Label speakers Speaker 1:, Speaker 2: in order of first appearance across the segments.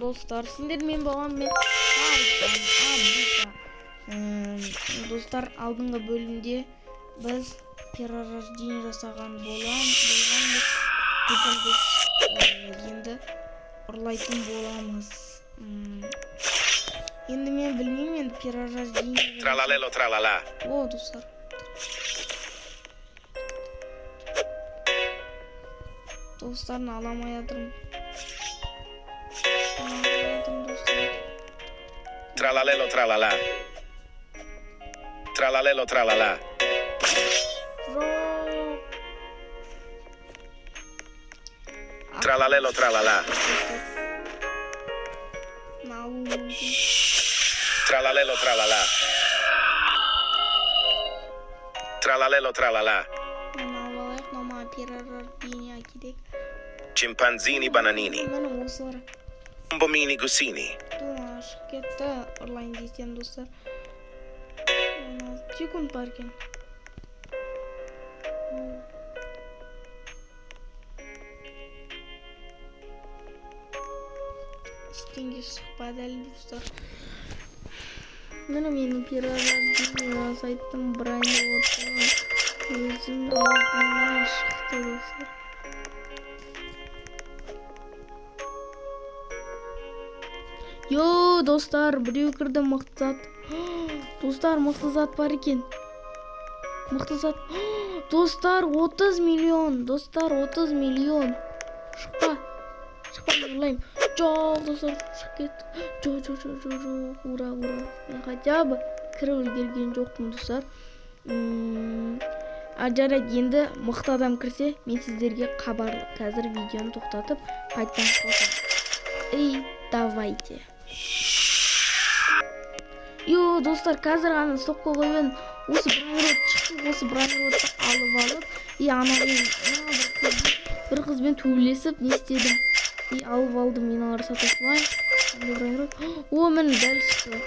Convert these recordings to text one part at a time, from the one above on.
Speaker 1: достар. Сендер мен болған мен достар, алдыңғы бөлімде біз перерождение жасаған болғанбыз. Енді ұрлайтын боламыз. Енді мен білмеймін, перерождение.
Speaker 2: Tralalelo tralala.
Speaker 1: О, достар. Dostlarını alamayadırım.
Speaker 2: Tralalelo tralala. Tralalelo tralala. Tralalelo tralala. Tralalelo tralala. Tralalelo tralala. Chimpanzini bananini. Bombomini gusini.
Speaker 1: Ketті ұрлайын дейсен, достар. Секунд бар екен. Ештеңе шықпады әлі, достар. Міне менің перерождение жасайтын брайны отырған. Өзім алдымнан шықты, достар. Йо, достар, біреу кірді, мықты зат. Достар, мықты зат бар екен. Мықты зат. Достар, 30 миллион. Достар, 30 миллион. Шықпа. Шықпа, ұрлайым. Жоқ, достар, шық кет. Жоқ. Ура. Мен хотя бы кіріп үлгерген жоқпын, достар. Жарайды, енді мықты адам кірсе, мен сіздерге хабарлы. Қазір видеоны тоқтатып, қайтадан қосамын. Давайте. Йо, достар, қазір ғана соққы қойын. Осы бронирод шықты, осы брониродты алып, бір қызбен төбелесіп, не істедім? Алып алдым, мен алар сатасылайын. О, міне дәл шықты.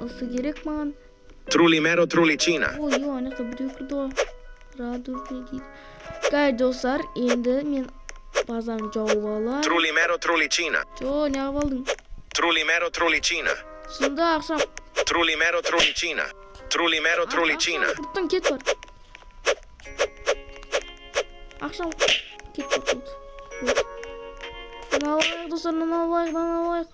Speaker 1: Осы керек маған.
Speaker 2: Trulimero trulicina.
Speaker 1: О, йо, анықта біреу кірді ғой. Радужный дейді. Кай, достар, енді мен базаны жауып алам.
Speaker 2: Trulimero trulicina.
Speaker 1: Жо, не қылып алдың?
Speaker 2: Trulimero trulicina.
Speaker 1: Сонда ақшам.
Speaker 2: Trulimero trulicina. Trulimero trulicina.
Speaker 1: Құрттан кет бар. Ақшам кет бар. Алайық, достар, алайық.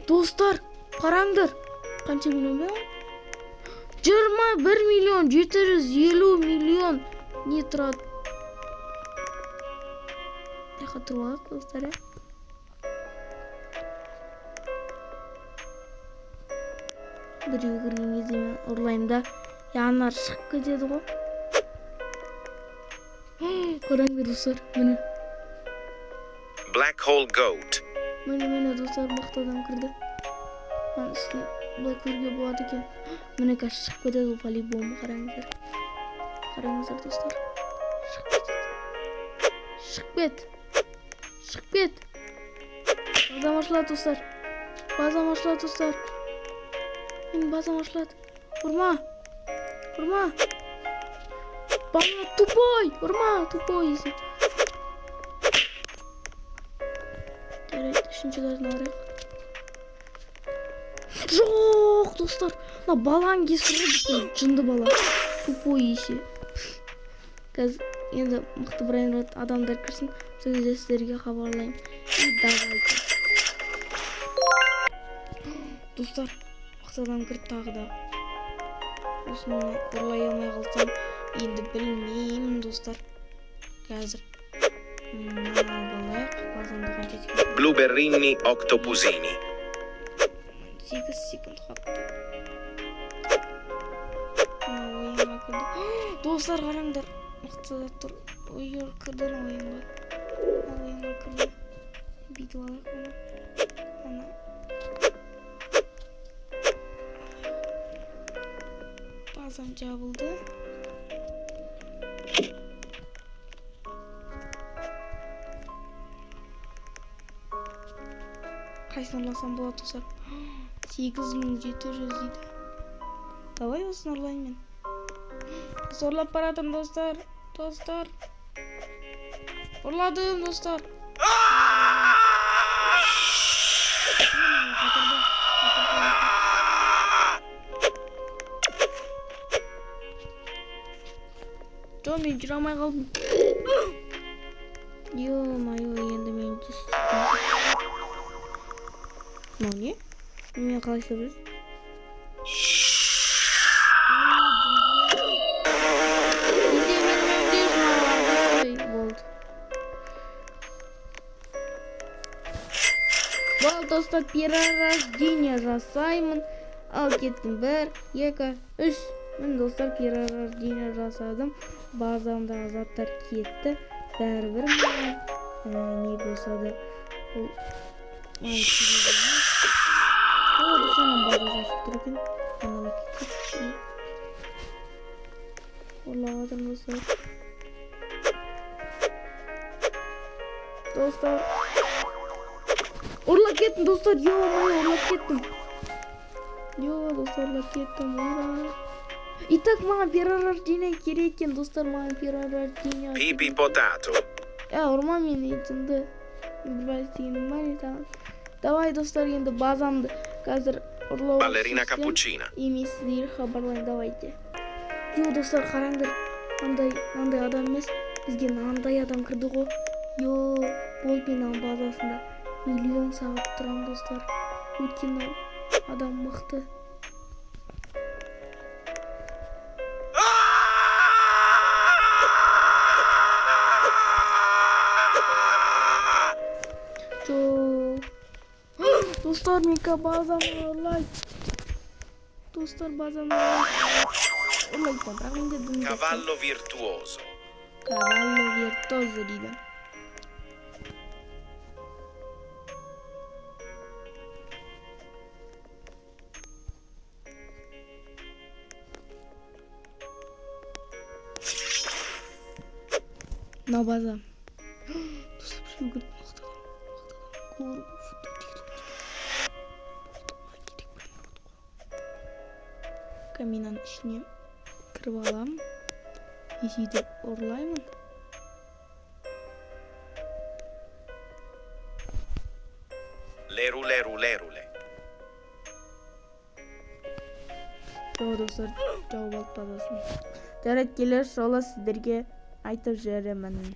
Speaker 1: Достар, қараңдар. Қанша миллион ба? 21 миллион 750 миллион. Не тұрады? Яқа тұрып алайық, достар, Біреу кірген кезде мен ұрлайым да. Янар шығып кетеді ғой. Қараңдар, достар, міне.
Speaker 2: Black hole goat.
Speaker 1: Міне, достар, мықты адам кірді. Мен үстін бұлай көруге болады екен. Міне қазір шығып кетеді ол по-любому, қараңыздар. Қараңыздар, достар. Шығып кет. Базам ашылады, достар. Менің базам ашылады. Ұрма. Бала тупой. Ұрма, тупой есі. Жарайды, үшінші газын арайық. Жоқ, достар. Балаң кесірді, жынды бала. Тупой есі. Қазір енді мықты брайнрод адамдар кірсін, сөзде сіздерге хабарлайым. Давайте. Достар, мықты адам кірді тағы да. Осыны ұрлай алмай қалсам, енді білмеймін, достар. Қазір. Балайық, базамды қанша секунд.
Speaker 2: Blueberrini octopusini.
Speaker 1: 8 секунд қапты. Достар, қараңдар. Мықты тұр. Ойыр кірді ойынға. Ойынға кірді. Бүйтіп алайық оны. Базам жабылды. Қайсыны алсам болады, достар? 8700 дейді. Давай осыны ұрлайын мен. Зорлап баратырмын достар. Достар. Ұрладым достар. Жо, мен жүре алмай қалдым. Ё-майо, енді мен түсіп. Мынау не? Мен қалай істеп жүрсің? Болды достар, перерождение жасаймын. Ал кеттім 1, 2, 3. Мен достар перерождение жасадым. Базамдағы заттар кетті. Бәрібір не болса да ол достарның базасы ашып тұр екен. Ұрлап достар. Достар. Ұрлап кеттім достар. Ұрлап кеттім. Достар, ұрлап кеттім. Итак, маған перерождение керек екен, достар, маған перерождение.
Speaker 2: Pipi potato.
Speaker 1: Ұрма мені етінді. Давай, достар, енді базамды қазір ұрлау.
Speaker 2: Ballerina cappuccina.
Speaker 1: Емесіздер хабарлайын, давайте. Достар, қараңдар. Андай адам емес. Бізге андай адам кірді ғой. Болпинан базасында миллион сағат тұрам, достар. Өйткені адам мықты. Dostlar, mega bazamı like. Dostlar, bazamı like.
Speaker 2: Cavallo virtuoso.
Speaker 1: Cavallo virtuoso дейді. На база. Достар, бір жүгіріп мақтадым. Каминаның ішіне кіріп аламын. Есейді ұрлаймын.
Speaker 2: Lerule.
Speaker 1: Достар, жауып алып базасын. Жарайды, келер жолы сіздерге айтып жіберемін.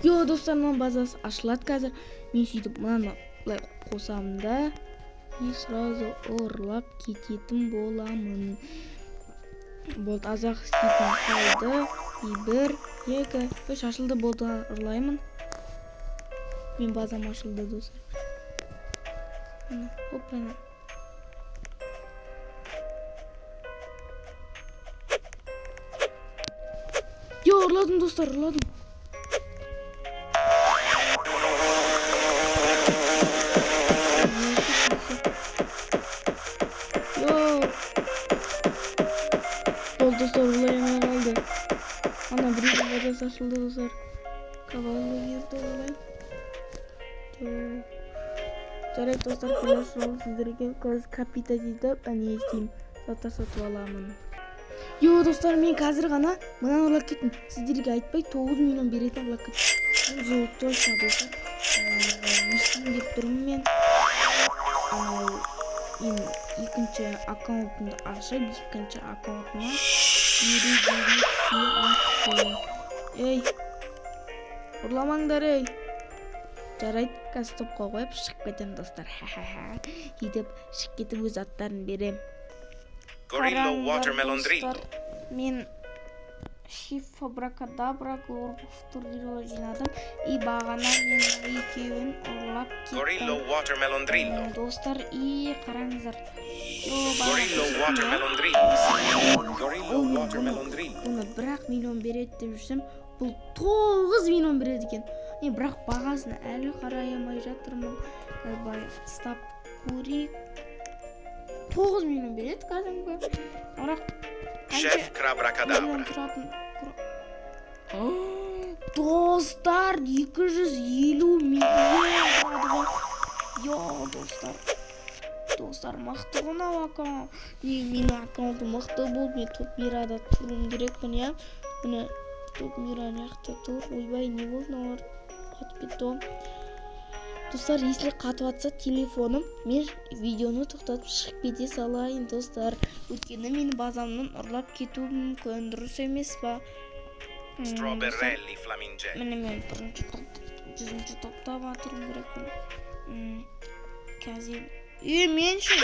Speaker 1: Достар, мына базасы ашылады қазір. Мен сөйтіп мынаны қосамын да. И сразу ұрлап кететін боламын. Болды, азақ істейтін қалды. 1, 2, 3 ашылды, болды, ұрлаймын. Мен базам ашылды, достар. Опана. Ұрладым, достар, ұрладым. Достар, ұрлаймай қалды. Ана біреудің базасы ашылды, достар. Кавалы ерді ұрлай. Жарайды, достар, келер жолы сіздерге көз капитализді не істеймін. Заттар сатып аламын. Достар, мен қазір ғана мынаны ұрлап кеттім. Сіздерге айтпай 9 миллион беретін ұрлап кеттім. Бұл жол точно, достар. Естейін деп тұрмын мен. Екінші аккаунтымды ашып, екінші аккаунтыма Ей, ұрламаңдар, ей. Жарайды, қазір топқа қойып шығып кетем, достар. Едіп, шығып кетіп өз аттарын берем.
Speaker 2: Gorillo watermelon drillo.
Speaker 1: Мен Шифа Бракадабра турнирі жинадым. И бағана мен екеуін ұрлап кеттім.
Speaker 2: Gorillo watermelon drillo.
Speaker 1: Достар, и қараңыздар.
Speaker 2: Gorillo watermelon drillo.
Speaker 1: Бұны 1 миллион береді деп жүрсем, бұл 9 миллион береді екен. Мен бірақ бағасын әлі қарай алмай жатырмын. Стап көрейік. 9 миллион береді кәдімгі.
Speaker 2: Шеф Крабракадабра.
Speaker 1: Достар, 250 миллион тұрады ғой. Достар. достар, мықты ғана аккаунт. Менің аккаунтым мықты болды. Мен топ мирада тұруым керекпін, иә. Міне топ мира жақта тұр. Ойбай, не болды мыналар? Қатып кетті. Достар, если қатып атса телефоным, мен видеоны тоқтатып шығып кете салайын, достар. Өйткені менің базамнан ұрлап кетуі мүмкін, дұрыс емес па?
Speaker 2: Strawberry flamingelli.
Speaker 1: Міне мен жүзінші топтап атырым керекпін. Қазір мен ше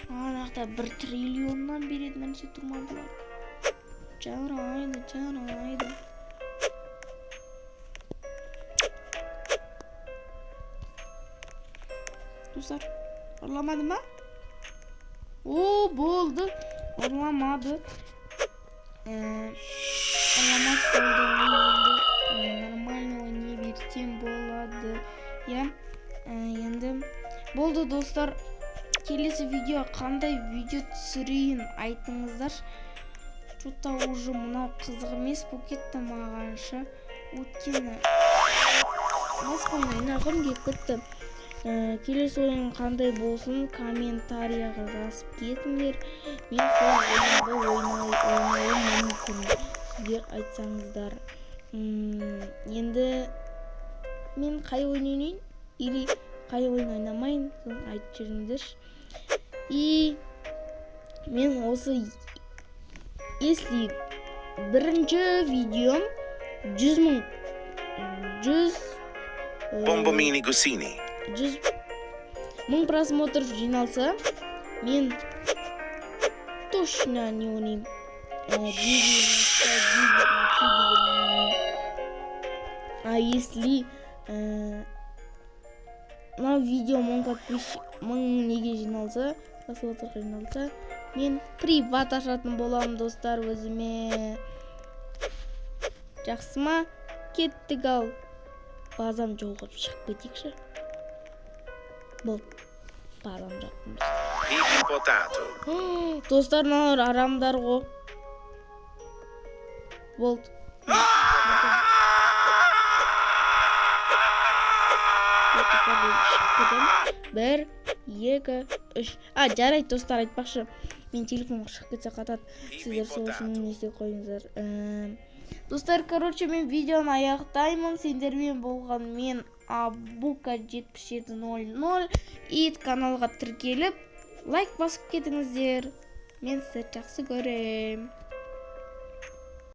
Speaker 1: анақта 1 триллионнан береді нәрсе тұрмадылар. Жарайды. Достар, ұрламады ма? О, болды. Ұрламады. Ұрламады болды. Нормально ойнай берсем болады. Енді болды, достар. Келесі видео қандай видео түсірейін айтыңыздар. Что-то уже мынау қызық емес болып кетті мағанша. Өткені басқа ойнағым келіп кетті. Келесі ойын қандай болсын комментарияға жазып кетіңдер. Мен сол ойынды ойнауым мүмкін, сіздер айтсаңыздар. Енді мен қай ойын ойнайын или қай ойын ойнамайын, соны айтып жүріңдер. И мен осы если бірінші видеом 100
Speaker 2: Bombomini Gusini.
Speaker 1: 1000 просмотров жиналса, мен точно не ойнайым. А если на видео 1000 неге жиналса, просмотрға жиналса, мен приват ашатын боламын, достар, өзіме. Жақсы ма? Кеттік ал. Базам жолғып шығып кетейікші. Болды. Базам жақтым.
Speaker 2: Hippopotato.
Speaker 1: Достар, мыналар арамдар ғой. Болды. 1, 2, 3. Жарайды, достар, айтпақшы. Мен телефонға шығып кетсе қатады. Сіздер сол үшін не істеп қойыңыздар. Достар, короче, мен видеоны аяқтаймын. Сендермен болған мен Абука 7700 и каналға тіркеліп лайк басып кетіңіздер. Мен сіздерді жақсы көрем.